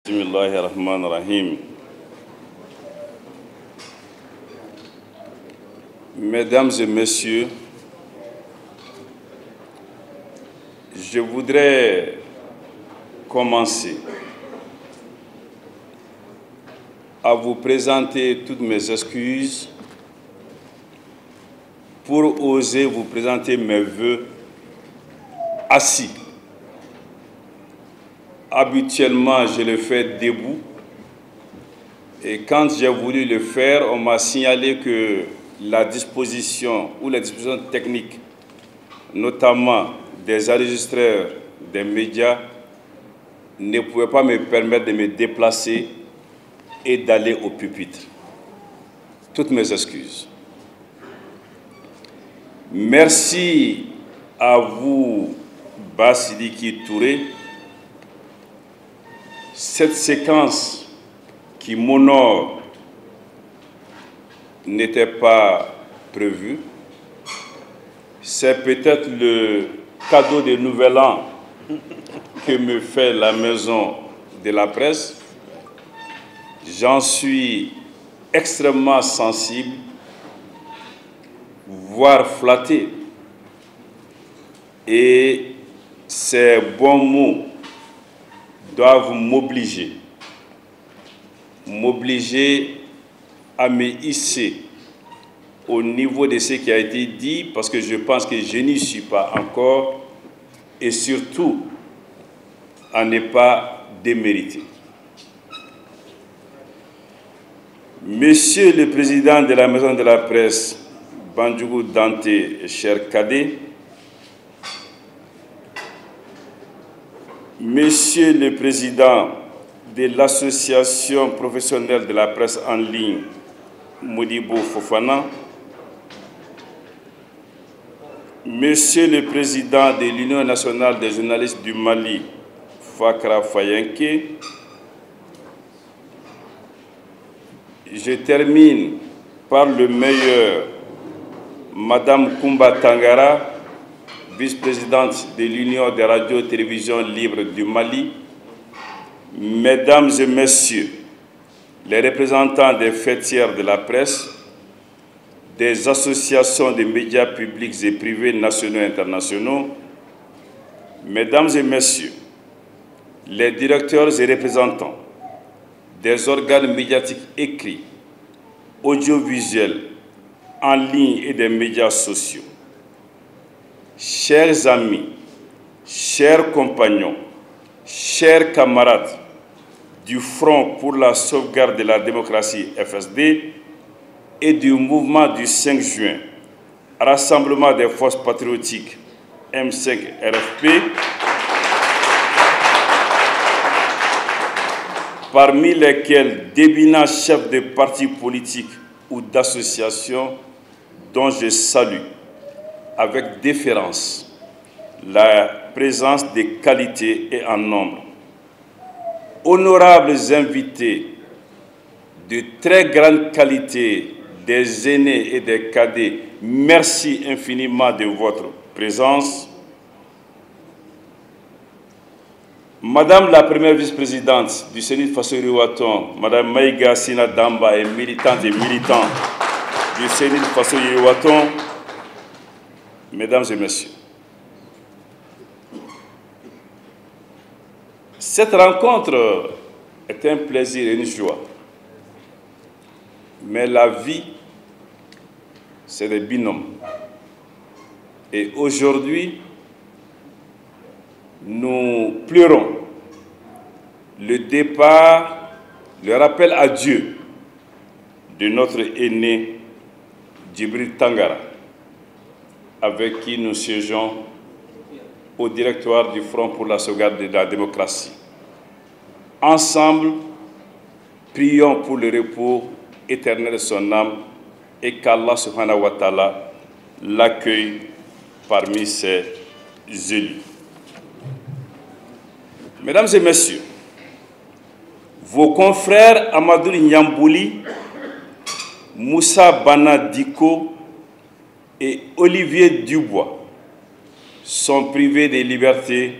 Bismillahirrahmanirrahim. Mesdames et messieurs, je voudrais commencer à vous présenter toutes mes excuses pour oser vous présenter mes vœux assis. Habituellement, je le fais debout. Et quand j'ai voulu le faire, on m'a signalé que la disposition ou les dispositions techniques, notamment des enregistreurs des médias, ne pouvaient pas me permettre de me déplacer et d'aller au pupitre. Toutes mes excuses. Merci à vous, Basidiki Touré. Cette séquence qui m'honore n'était pas prévue. C'est peut-être le cadeau de Nouvel An que me fait la maison de la presse. J'en suis extrêmement sensible, voire flatté. Et ces bons mots doivent m'obliger à me hisser au niveau de ce qui a été dit, parce que je pense que je n'y suis pas encore, et surtout à ne pas démériter. Monsieur le Président de la Maison de la Presse, Bandjougou Dante, cher cadet, Monsieur le Président de l'Association professionnelle de la presse en ligne, Modibo Fofana, Monsieur le Président de l'Union nationale des journalistes du Mali, Fakra Fayenke, je termine par le meilleur, Madame Koumba Tangara, vice-présidente de l'Union des radios et télévisions libres du Mali, Mesdames et Messieurs, les représentants des fêtières de la presse, des associations de médias publics et privés nationaux et internationaux, Mesdames et Messieurs, les directeurs et représentants des organes médiatiques écrits, audiovisuels, en ligne et des médias sociaux, chers amis, chers compagnons, chers camarades du Front pour la sauvegarde de la démocratie FSD et du mouvement du 5 juin, Rassemblement des forces patriotiques M5 RFP, parmi lesquels d'éminents chefs de partis politiques ou d'associations dont je salue avec déférence la présence de qualité et en nombre. Honorables invités de très grande qualité, des aînés et des cadets, merci infiniment de votre présence. Madame la première vice-présidente du Sénat Faso-Yiriwaton, Madame Maïga Sina Damba et militantes et militants du Sénat Faso-Yiriwaton, Mesdames et Messieurs, cette rencontre est un plaisir et une joie. Mais la vie, c'est des binômes. Et aujourd'hui, nous pleurons le départ, le rappel à Dieu de notre aîné Djibril Tangara, avec qui nous siégeons au directoire du Front pour la sauvegarde de la démocratie. Ensemble, prions pour le repos éternel de son âme et qu'Allah subhanahu wa ta'ala l'accueille parmi ses élus. Mesdames et messieurs, vos confrères Amadou Nyambouli, Moussa Bana Diko et Olivier Dubois sont privés de liberté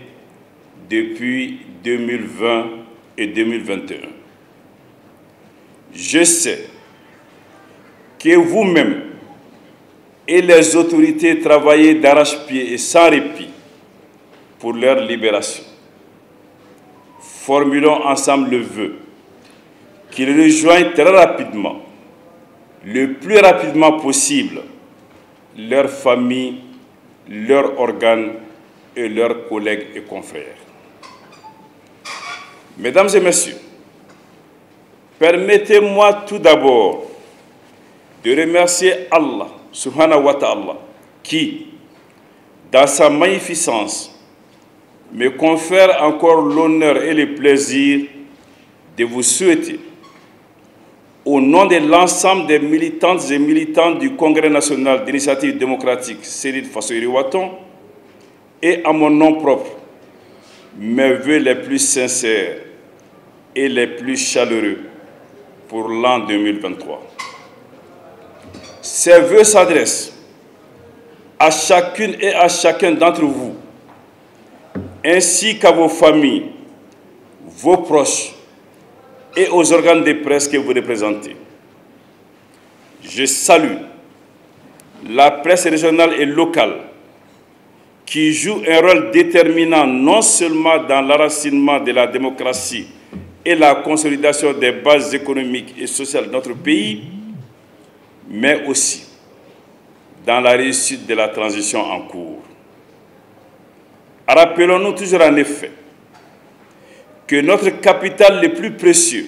depuis 2020 et 2021. Je sais que vous-même et les autorités travaillez d'arrache-pied et sans répit pour leur libération. Formulons ensemble le vœu qu'ils rejoignent très rapidement, le plus rapidement possible, leurs familles, leurs organes et leurs collègues et confrères. Mesdames et messieurs, permettez-moi tout d'abord de remercier Allah, subhanahu wa ta'ala, qui, dans sa magnificence, me confère encore l'honneur et le plaisir de vous souhaiter, au nom de l'ensemble des militantes et militants du Congrès national d'initiative démocratique Seyid Fassoyri Waton, et à mon nom propre, mes vœux les plus sincères et les plus chaleureux pour l'an 2023. Ces vœux s'adressent à chacune et à chacun d'entre vous, ainsi qu'à vos familles, vos proches et aux organes de presse que vous représentez. Je salue la presse régionale et locale qui joue un rôle déterminant non seulement dans l'enracinement de la démocratie et la consolidation des bases économiques et sociales de notre pays, mais aussi dans la réussite de la transition en cours. Rappelons-nous toujours en effet que notre capital le plus précieux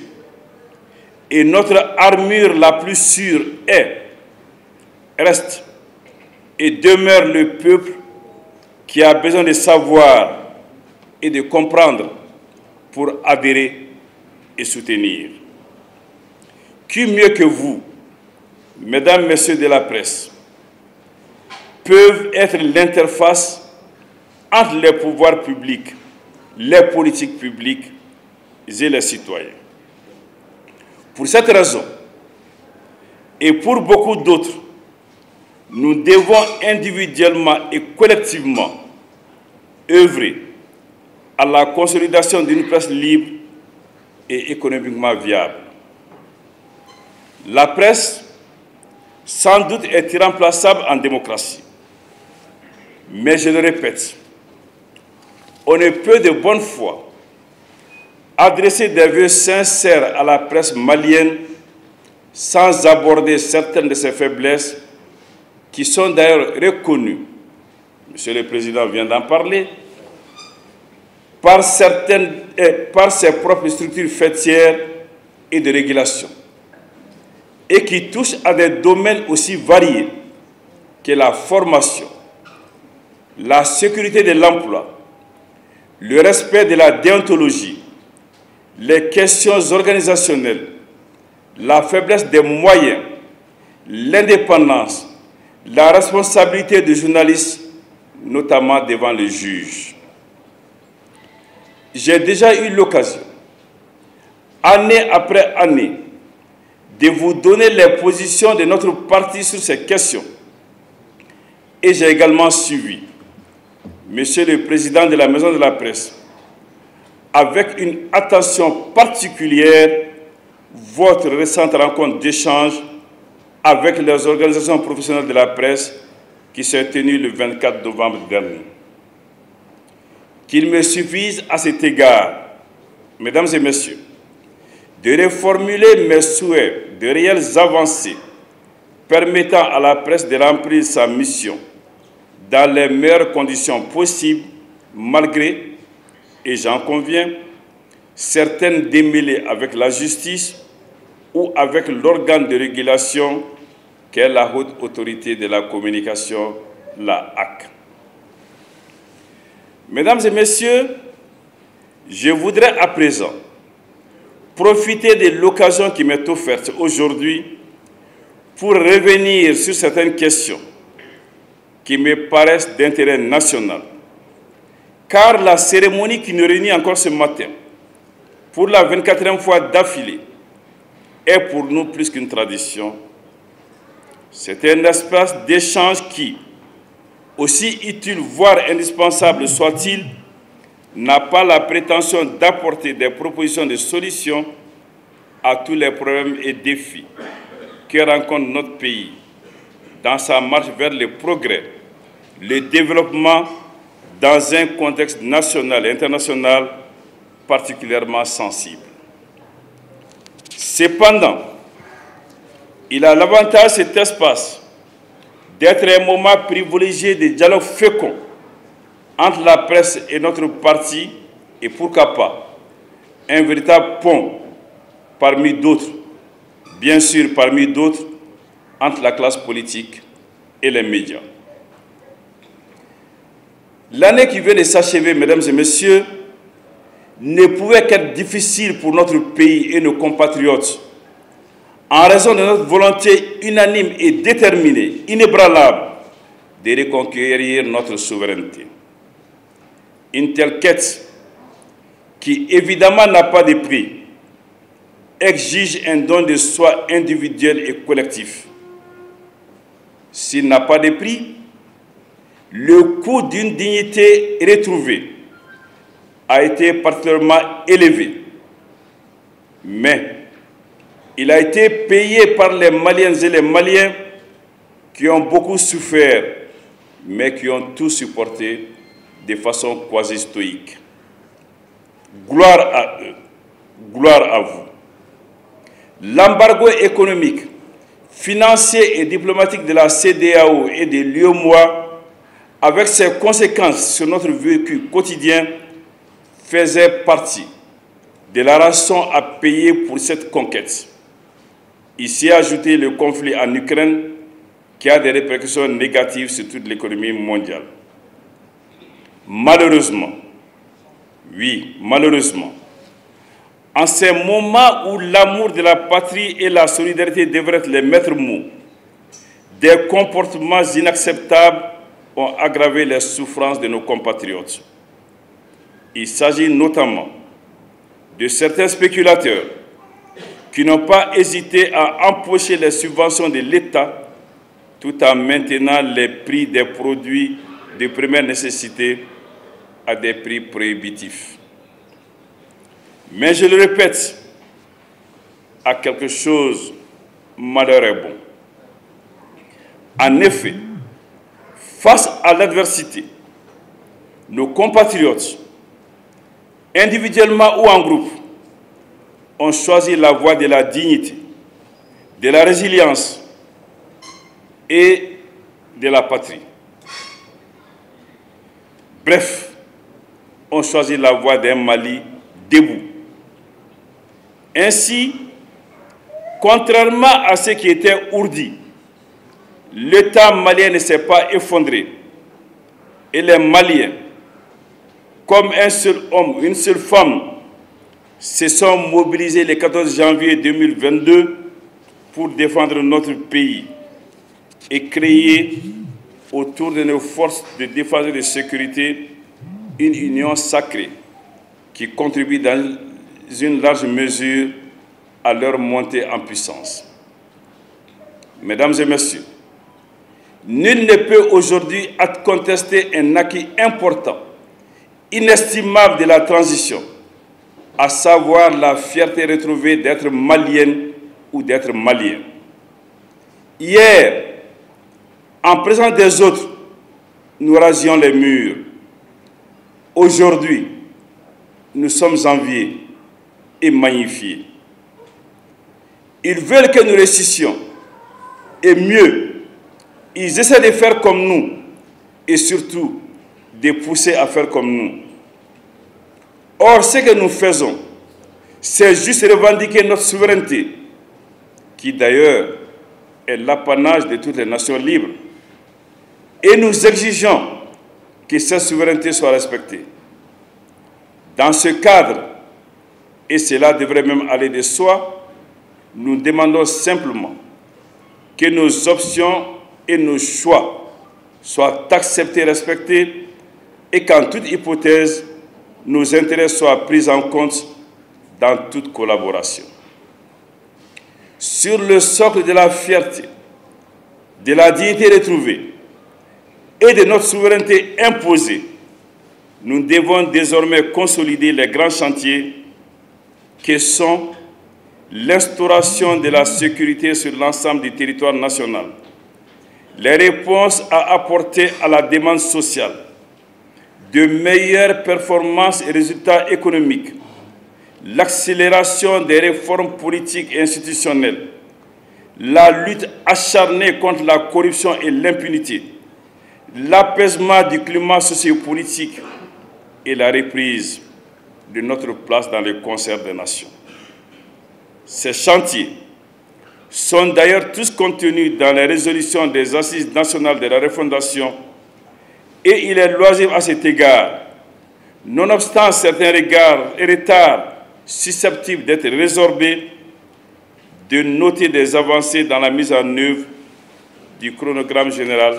et notre armure la plus sûre reste et demeure le peuple qui a besoin de savoir et de comprendre pour adhérer et soutenir. Qui mieux que vous, mesdames, messieurs de la presse, peuvent être l'interface entre les pouvoirs publics, les politiques publiques et les citoyens. Pour cette raison, et pour beaucoup d'autres, nous devons individuellement et collectivement œuvrer à la consolidation d'une presse libre et économiquement viable. La presse, sans doute, est irremplaçable en démocratie. Mais je le répète, on ne peut de bonne foi adresser des vœux sincères à la presse malienne sans aborder certaines de ses faiblesses qui sont d'ailleurs reconnues, Monsieur le Président vient d'en parler, par ses propres structures faîtières et de régulation, et qui touchent à des domaines aussi variés que la formation, la sécurité de l'emploi, le respect de la déontologie, les questions organisationnelles, la faiblesse des moyens, l'indépendance, la responsabilité des journalistes, notamment devant les juges. J'ai déjà eu l'occasion, année après année, de vous donner les positions de notre parti sur ces questions. Et j'ai également suivi, Monsieur le Président de la Maison de la Presse, avec une attention particulière, votre récente rencontre d'échange avec les organisations professionnelles de la presse qui s'est tenue le 24 novembre dernier. Qu'il me suffise à cet égard, mesdames et messieurs, de reformuler mes souhaits de réelles avancées permettant à la presse de remplir sa mission dans les meilleures conditions possibles, malgré, et j'en conviens, certaines démêlées avec la justice ou avec l'organe de régulation qu'est la Haute Autorité de la Communication, la HAC. Mesdames et messieurs, je voudrais à présent profiter de l'occasion qui m'est offerte aujourd'hui pour revenir sur certaines questions qui me paraissent d'intérêt national. Car la cérémonie qui nous réunit encore ce matin, pour la 24e fois d'affilée, est pour nous plus qu'une tradition. C'est un espace d'échange qui, aussi utile voire indispensable soit-il, n'a pas la prétention d'apporter des propositions de solutions à tous les problèmes et défis que rencontre notre pays dans sa marche vers le progrès, le développement dans un contexte national et international particulièrement sensible. Cependant, il a l'avantage, cet espace, d'être un moment privilégié de dialogue fécond entre la presse et notre parti et pourquoi pas un véritable pont parmi d'autres, bien sûr parmi d'autres, entre la classe politique et les médias. L'année qui vient de s'achever, mesdames et messieurs, ne pouvait qu'être difficile pour notre pays et nos compatriotes en raison de notre volonté unanime et déterminée, inébranlable, de reconquérir notre souveraineté. Une telle quête, qui évidemment n'a pas de prix, exige un don de soi individuel et collectif. S'il n'a pas de prix, le coût d'une dignité retrouvée a été particulièrement élevé. Mais il a été payé par les Maliennes et les Maliens qui ont beaucoup souffert, mais qui ont tout supporté de façon quasi stoïque. Gloire à eux, gloire à vous. L'embargo économique, financier et diplomatique de la CEDEAO et de l'UEMOA, avec ses conséquences sur notre vécu quotidien, faisait partie de la rançon à payer pour cette conquête. Il s'y a ajouté le conflit en Ukraine qui a des répercussions négatives sur toute l'économie mondiale. Malheureusement, oui, malheureusement, en ces moments où l'amour de la patrie et la solidarité devraient être les maîtres mots, des comportements inacceptables ont aggravé les souffrances de nos compatriotes. Il s'agit notamment de certains spéculateurs qui n'ont pas hésité à empocher les subventions de l'État tout en maintenant les prix des produits de première nécessité à des prix prohibitifs. Mais je le répète, à quelque chose, malheur est bon. En effet, face à l'adversité, nos compatriotes, individuellement ou en groupe, ont choisi la voie de la dignité, de la résilience et de la patrie. Bref, ont choisi la voie d'un Mali debout. Ainsi, contrairement à ce qui était ourdi, l'État malien ne s'est pas effondré et les Maliens, comme un seul homme, une seule femme, se sont mobilisés le 14 janvier 2022 pour défendre notre pays et créer autour de nos forces de défense et de sécurité une union sacrée qui contribue dans une large mesure à leur montée en puissance. Mesdames et messieurs, nul ne peut aujourd'hui contester un acquis important, inestimable de la transition, à savoir la fierté retrouvée d'être malienne ou d'être malien. Hier, en présence des autres, nous rasions les murs. Aujourd'hui, nous sommes enviés et magnifiés. Ils veulent que nous réussissions. Et mieux, ils essaient de faire comme nous et surtout de pousser à faire comme nous. Or, ce que nous faisons, c'est juste revendiquer notre souveraineté, qui d'ailleurs est l'apanage de toutes les nations libres. Et nous exigeons que cette souveraineté soit respectée. Dans ce cadre, et cela devrait même aller de soi, nous demandons simplement que nos options et nos choix soient acceptés et respectés et qu'en toute hypothèse, nos intérêts soient pris en compte dans toute collaboration. Sur le socle de la fierté, de la dignité retrouvée et de notre souveraineté imposée, nous devons désormais consolider les grands chantiers que sont l'instauration de la sécurité sur l'ensemble du territoire national, les réponses à apporter à la demande sociale, de meilleures performances et résultats économiques, l'accélération des réformes politiques et institutionnelles, la lutte acharnée contre la corruption et l'impunité, l'apaisement du climat sociopolitique et la reprise de notre place dans le concert des nations. Ces chantiers sont d'ailleurs tous contenus dans les résolutions des Assises nationales de la refondation et il est loisible à cet égard, nonobstant certains retards susceptibles d'être résorbés, de noter des avancées dans la mise en œuvre du chronogramme général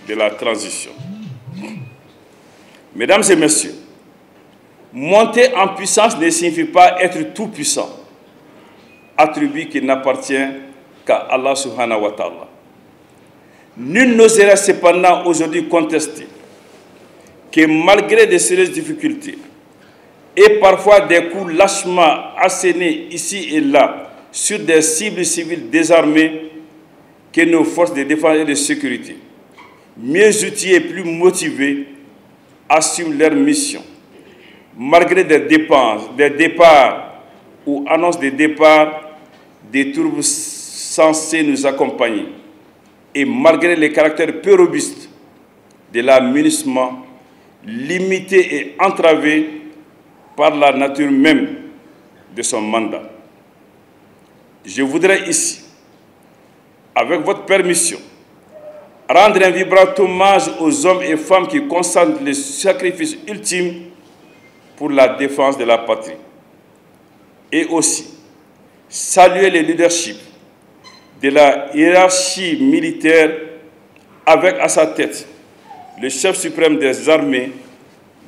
de la transition. Mesdames et messieurs, monter en puissance ne signifie pas être tout puissant, attribut qui n'appartient qu'à Allah subhanahu wa ta'ala. Nul n'oserait cependant aujourd'hui contester que malgré de sérieuses difficultés et parfois des coups lâchement assénés ici et là sur des cibles civiles désarmées, que nos forces de défense et de sécurité, mieux outillées et plus motivées, assument leur mission, malgré des départs ou annonces de départ des troupes censées nous accompagner, et malgré les caractères peu robustes de l'amunissement, limité et entravé par la nature même de son mandat. Je voudrais ici, avec votre permission, rendre un vibrant hommage aux hommes et femmes qui consentent le sacrifice ultime pour la défense de la patrie. Et aussi, saluer le leadership de la hiérarchie militaire avec à sa tête le chef suprême des armées,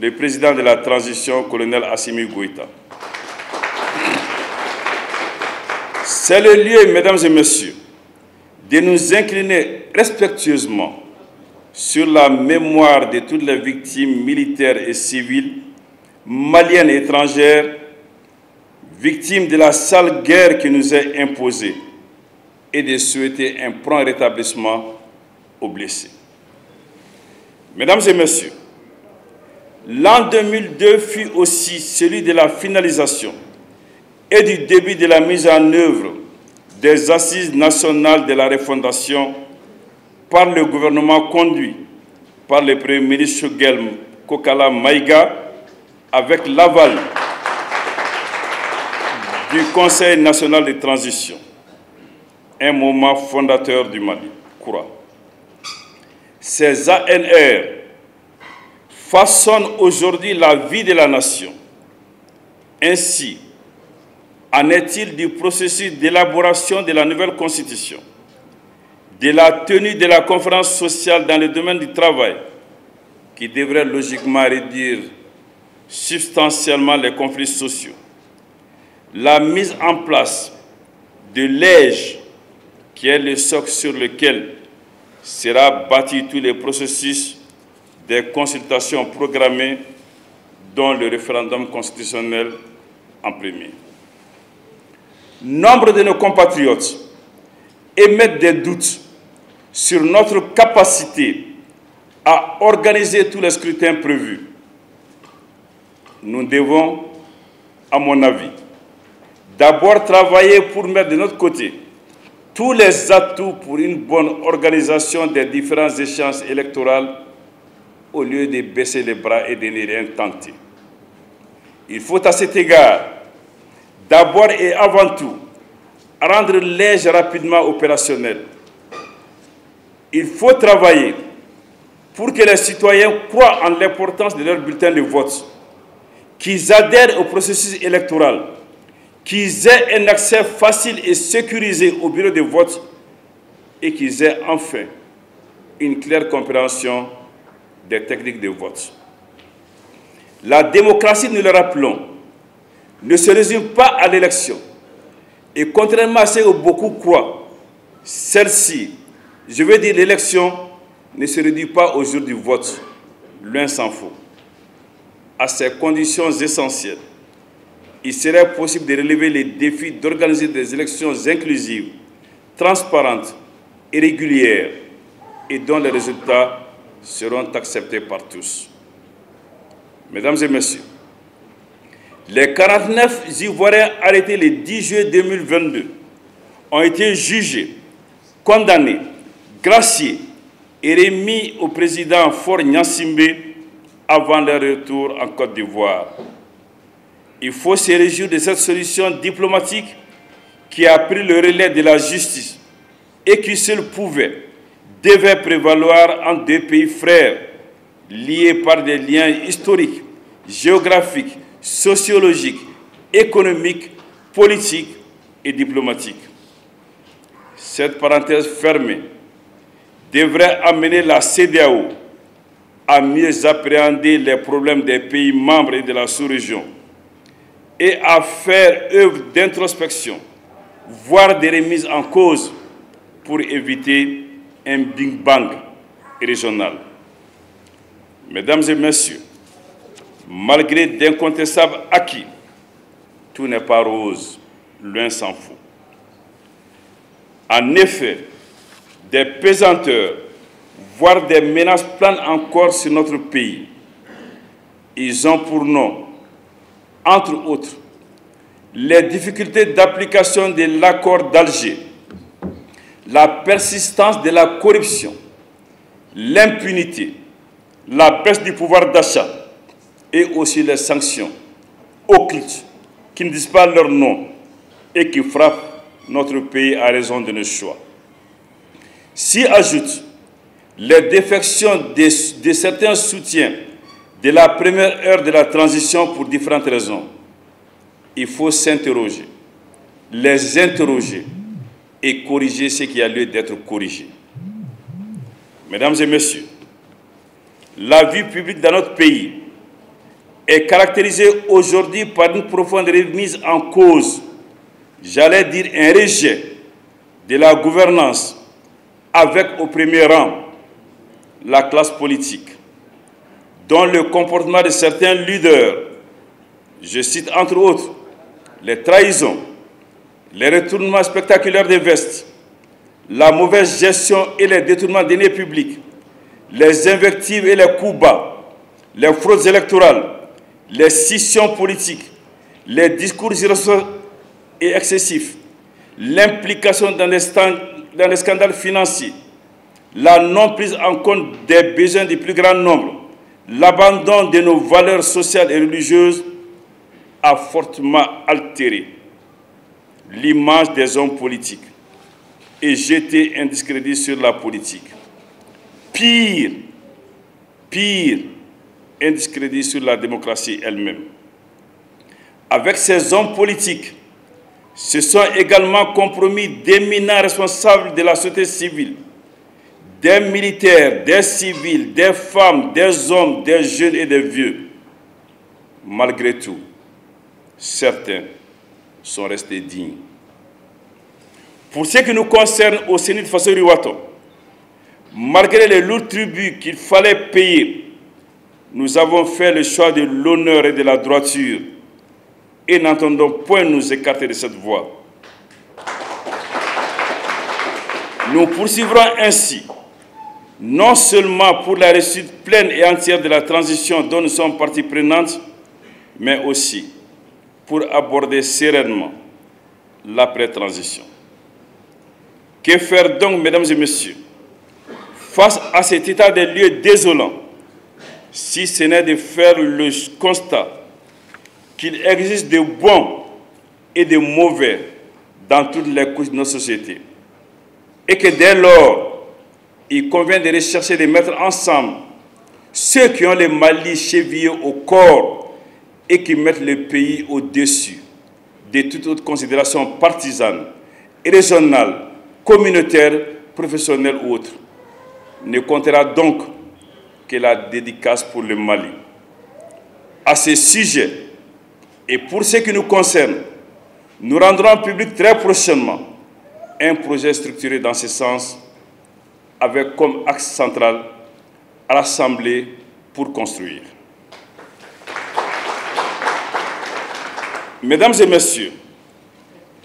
le président de la transition, colonel Assimi Goïta. C'est le lieu, mesdames et messieurs, de nous incliner respectueusement sur la mémoire de toutes les victimes militaires et civiles, maliennes et étrangères, victimes de la sale guerre qui nous est imposée, et de souhaiter un prompt rétablissement aux blessés. Mesdames et messieurs, l'an 2002 fut aussi celui de la finalisation et du début de la mise en œuvre des Assises nationales de la refondation par le gouvernement conduit par le Premier ministre Choguel Kokala Maïga avec l'aval du Conseil national de transition, un moment fondateur du Mali, Koura. Ces ANR façonnent aujourd'hui la vie de la nation. Ainsi, en est-il du processus d'élaboration de la nouvelle constitution, de la tenue de la conférence sociale dans le domaine du travail, qui devrait logiquement réduire substantiellement les conflits sociaux, la mise en place de l'EJ, qui est le socle sur lequel sera bâti tous les processus des consultations programmées, dont le référendum constitutionnel en premier. Nombre de nos compatriotes émettent des doutes sur notre capacité à organiser tous les scrutins prévus. Nous devons, à mon avis, d'abord travailler pour mettre de notre côté tous les atouts pour une bonne organisation des différentes échéances électorales au lieu de baisser les bras et de ne rien tenter. Il faut à cet égard, d'abord et avant tout, rendre l'EJ rapidement opérationnel. Il faut travailler pour que les citoyens croient en l'importance de leur bulletin de vote, qu'ils adhèrent au processus électoral, qu'ils aient un accès facile et sécurisé au bureau de vote et qu'ils aient enfin une claire compréhension des techniques de vote. La démocratie, nous le rappelons, ne se résume pas à l'élection. Et contrairement à ce que beaucoup croient, celle-ci, je veux dire l'élection, ne se réduit pas au jour du vote, loin s'en faut. à ces conditions essentielles, il serait possible de relever les défis d'organiser des élections inclusives, transparentes et régulières, et dont les résultats seront acceptés par tous. Mesdames et messieurs, les 49 Ivoiriens arrêtés le 10 juillet 2022 ont été jugés, condamnés, graciés et remis au président Faure Gnassingbé avant leur retour en Côte d'Ivoire. Il faut se réjouir de cette solution diplomatique qui a pris le relais de la justice et qui seul devait prévaloir entre deux pays frères, liés par des liens historiques, géographiques, sociologiques, économiques, politiques et diplomatiques. Cette parenthèse fermée devrait amener la CEDEAO à mieux appréhender les problèmes des pays membres et de la sous-région et à faire œuvre d'introspection, voire de remise en cause pour éviter un Big Bang régional. Mesdames et messieurs, malgré d'incontestables acquis, tout n'est pas rose, loin s'en faut. En effet, des pesanteurs, voire des menaces planent encore sur notre pays. Ils ont pour nom, entre autres, les difficultés d'application de l'accord d'Alger, la persistance de la corruption, l'impunité, la baisse du pouvoir d'achat et aussi les sanctions occultes qui ne disent pas leur nom et qui frappent notre pays à raison de nos choix. S'y ajoutent les défections de certains soutiens de la première heure de la transition pour différentes raisons. Il faut s'interroger, les interroger et corriger ce qui a lieu d'être corrigé. Mesdames et messieurs, la vie publique dans notre pays est caractérisée aujourd'hui par une profonde remise en cause, j'allais dire un rejet de la gouvernance, avec au premier rang la classe politique, dont le comportement de certains leaders, je cite entre autres les trahisons, les retournements spectaculaires des vestes, la mauvaise gestion et les détournements deniers publics, les invectives et les coups bas, les fraudes électorales, les scissions politiques, les discours irresponsables et excessifs, l'implication dans les scandales financiers, la non prise en compte des besoins du plus grand nombre, l'abandon de nos valeurs sociales et religieuses a fortement altéré l'image des hommes politiques et jeté un discrédit sur la politique. Pire, un discrédit sur la démocratie elle-même. Avec ces hommes politiques, se sont également compromis d'éminents responsables de la société civile, des militaires, des civils, des femmes, des hommes, des jeunes et des vieux. Malgré tout, certains sont restés dignes. Pour ce qui nous concerne au Sénat de Faso Riwato, malgré les lourds tributs qu'il fallait payer, nous avons fait le choix de l'honneur et de la droiture et n'entendons point nous écarter de cette voie. Nous poursuivrons ainsi, non seulement pour la réussite pleine et entière de la transition dont nous sommes partie prenante, mais aussi pour aborder sereinement l'après-transition. Que faire donc, mesdames et messieurs, face à cet état des lieux désolant, si ce n'est de faire le constat qu'il existe de bons et de mauvais dans toutes les couches de notre société, et que dès lors, il convient de rechercher de mettre ensemble ceux qui ont les malices chevillés au corps et qui mettent le pays au-dessus de toute autre considération partisane, régionale, communautaire, professionnelle ou autre. Ne comptera donc que la dédicace pour le Mali. À ce sujet, et pour ce qui nous concerne, nous rendrons public très prochainement un projet structuré dans ce sens avec comme axe central rassembler pour construire. Mesdames et messieurs,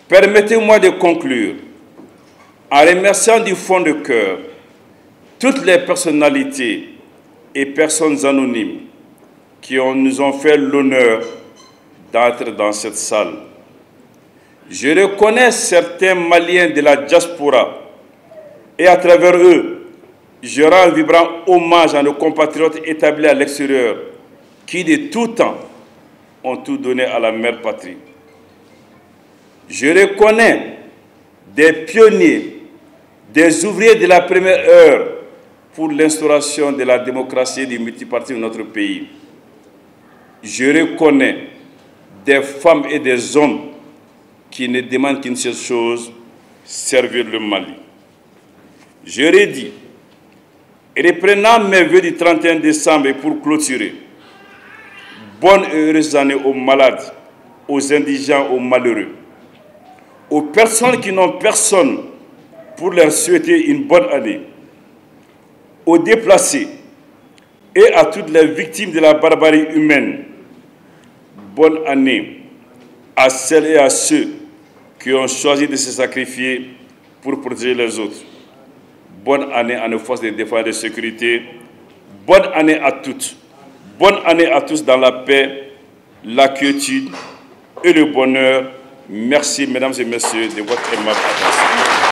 permettez-moi de conclure en remerciant du fond de cœur toutes les personnalités et personnes anonymes qui nous ont fait l'honneur d'entrer dans cette salle. Je reconnais certains Maliens de la diaspora et à travers eux, je rends un vibrant hommage à nos compatriotes établis à l'extérieur qui de tout temps ont tout donné à la mère patrie. Je reconnais des pionniers, des ouvriers de la première heure pour l'instauration de la démocratie et du multipartisme de notre pays. Je reconnais des femmes et des hommes qui ne demandent qu'une seule chose, servir le Mali. Je redis, reprenant mes vœux du 31 décembre et pour clôturer, bonne et heureuse année aux malades, aux indigents, aux malheureux, aux personnes qui n'ont personne pour leur souhaiter une bonne année, aux déplacés et à toutes les victimes de la barbarie humaine. Bonne année à celles et à ceux qui ont choisi de se sacrifier pour protéger les autres. Bonne année à nos forces de défense et de sécurité. Bonne année à toutes. Bonne année à tous dans la paix, la quiétude et le bonheur. Merci, mesdames et messieurs, de votre aimable attention.